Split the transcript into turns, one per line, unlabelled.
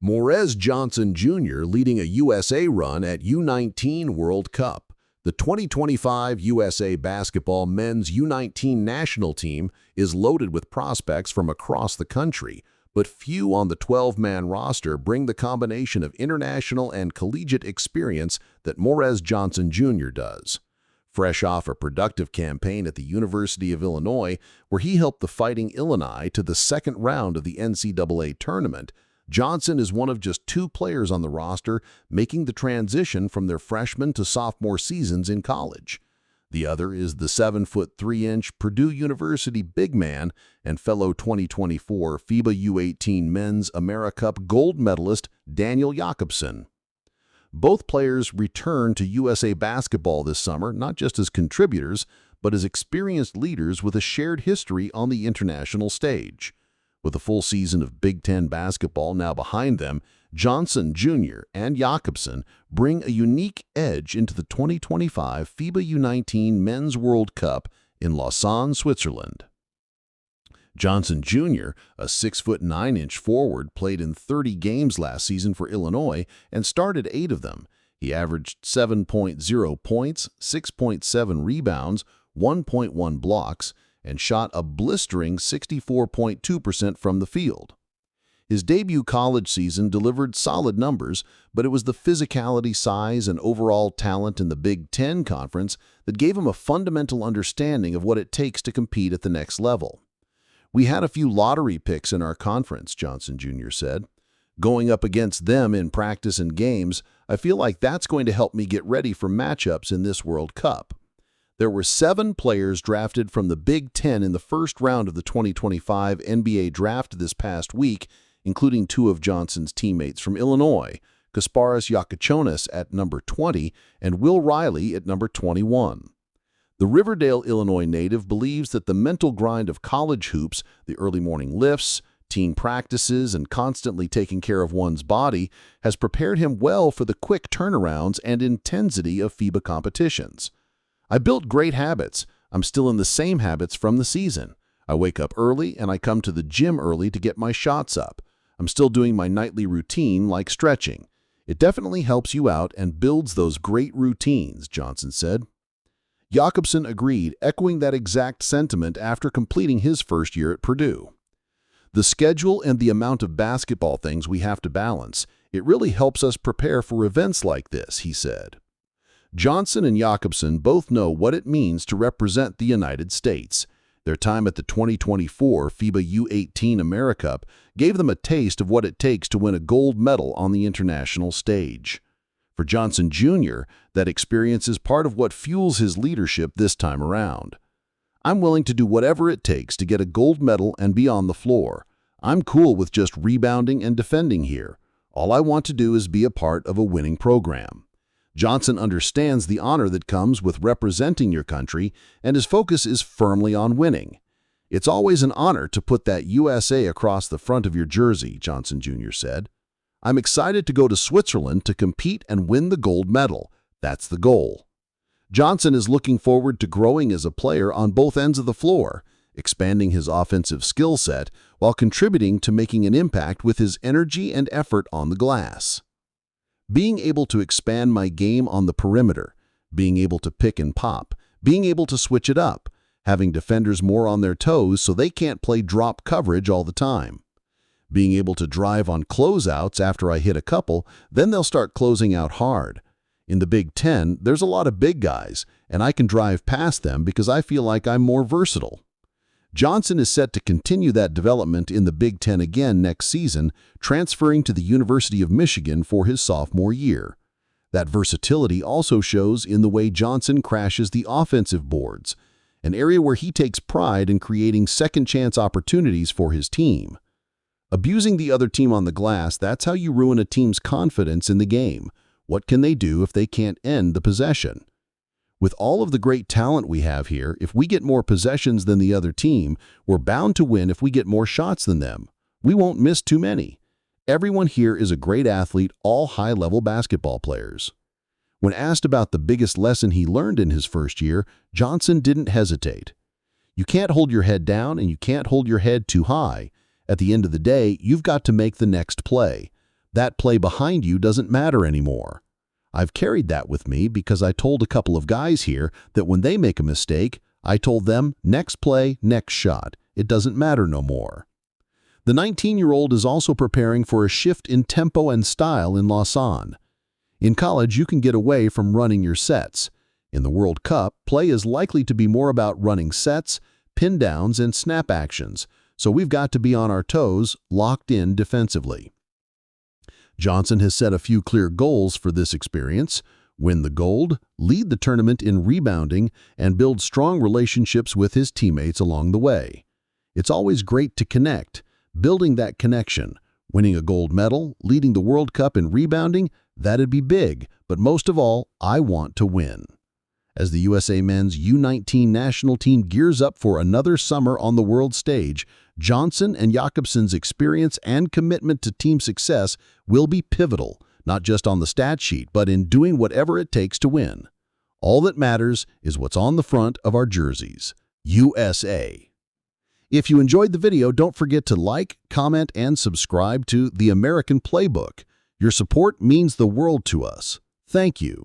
Morez Johnson Jr. leading a USA run at U19 World Cup. The 2025 USA Basketball Men's U19 national team is loaded with prospects from across the country, but few on the 12-man roster bring the combination of international and collegiate experience that Morez Johnson Jr. does. Fresh off a productive campaign at the University of Illinois, where he helped the Fighting Illini to the second round of the NCAA tournament, Johnson is one of just two players on the roster making the transition from their freshman to sophomore seasons in college. The other is the 7'3" Purdue University big man and fellow 2024 FIBA U18 Men's AmeriCup gold medalist Daniel Jakobsen. Both players return to USA Basketball this summer not just as contributors, but as experienced leaders with a shared history on the international stage. With a full season of Big Ten basketball now behind them, Johnson Jr. and Jakobsen bring a unique edge into the 2025 FIBA U19 Men's World Cup in Lausanne, Switzerland. Johnson Jr., a 6'9" forward, played in 30 games last season for Illinois and started 8 of them. He averaged 7.0 points, 6.7 rebounds, 1.1 blocks, and shot a blistering 64.2% from the field. His debut college season delivered solid numbers, but it was the physicality, size, and overall talent in the Big Ten Conference that gave him a fundamental understanding of what it takes to compete at the next level. "We had a few lottery picks in our conference," Johnson Jr. said. "Going up against them in practice and games, I feel like that's going to help me get ready for matchups in this World Cup." There were 7 players drafted from the Big Ten in the first round of the 2025 NBA draft this past week, including 2 of Johnson's teammates from Illinois, Kasparas Yakachonis at number 20 and Will Riley at number 21. The Riverdale, Illinois native believes that the mental grind of college hoops, the early morning lifts, team practices, and constantly taking care of one's body has prepared him well for the quick turnarounds and intensity of FIBA competitions. "I built great habits. I'm still in the same habits from the season. I wake up early and I come to the gym early to get my shots up. I'm still doing my nightly routine like stretching. It definitely helps you out and builds those great routines," Johnson said. Jakobsen agreed, echoing that exact sentiment after completing his first year at Purdue. "The schedule and the amount of basketball things we have to balance, it really helps us prepare for events like this," he said. Johnson and Jakobsen both know what it means to represent the United States. Their time at the 2024 FIBA U18 AmeriCup gave them a taste of what it takes to win a gold medal on the international stage. For Johnson Jr., that experience is part of what fuels his leadership this time around. "I'm willing to do whatever it takes to get a gold medal and be on the floor. I'm cool with just rebounding and defending here. All I want to do is be a part of a winning program." Johnson understands the honor that comes with representing your country, and his focus is firmly on winning. "It's always an honor to put that USA across the front of your jersey," Johnson Jr. said. "I'm excited to go to Switzerland to compete and win the gold medal. That's the goal." Johnson is looking forward to growing as a player on both ends of the floor, expanding his offensive skill set while contributing to making an impact with his energy and effort on the glass. "Being able to expand my game on the perimeter, being able to pick and pop, being able to switch it up, having defenders more on their toes so they can't play drop coverage all the time. Being able to drive on closeouts after I hit a couple, then they'll start closing out hard. In the Big Ten, there's a lot of big guys, and I can drive past them because I feel like I'm more versatile." Johnson is set to continue that development in the Big Ten again next season, transferring to the University of Michigan for his sophomore year. That versatility also shows in the way Johnson crashes the offensive boards, an area where he takes pride in creating second-chance opportunities for his team. Abusing the other team on the glass, that's how you ruin a team's confidence in the game. What can they do if they can't end the possession? "With all of the great talent we have here, if we get more possessions than the other team, we're bound to win if we get more shots than them. We won't miss too many. Everyone here is a great athlete, all high-level basketball players." When asked about the biggest lesson he learned in his first year, Johnson didn't hesitate. "You can't hold your head down and you can't hold your head too high. At the end of the day, you've got to make the next play. that play behind you doesn't matter anymore. I've carried that with me because I told a couple of guys here that when they make a mistake, I told them, next play, next shot. It doesn't matter no more. The 19-year-old is also preparing for a shift in tempo and style in Lausanne. In college, you can get away from running your sets. In the World Cup, play is likely to be more about running sets, pin downs, and snap actions, so we've got to be on our toes, locked in defensively. Johnson has set a few clear goals for this experience: win the gold, lead the tournament in rebounding, and build strong relationships with his teammates along the way. It's always great to connect. Building that connection, winning a gold medal, leading the World Cup in rebounding, that'd be big, but most of all, I want to win. As the USA men's U19 national team gears up for another summer on the world stage, Johnson and Jakobsen's experience and commitment to team success will be pivotal, not just on the stat sheet, but in doing whatever it takes to win. All that matters is what's on the front of our jerseys. USA. If you enjoyed the video, don't forget to like, comment, and subscribe to The American Playbook. Your support means the world to us. Thank you.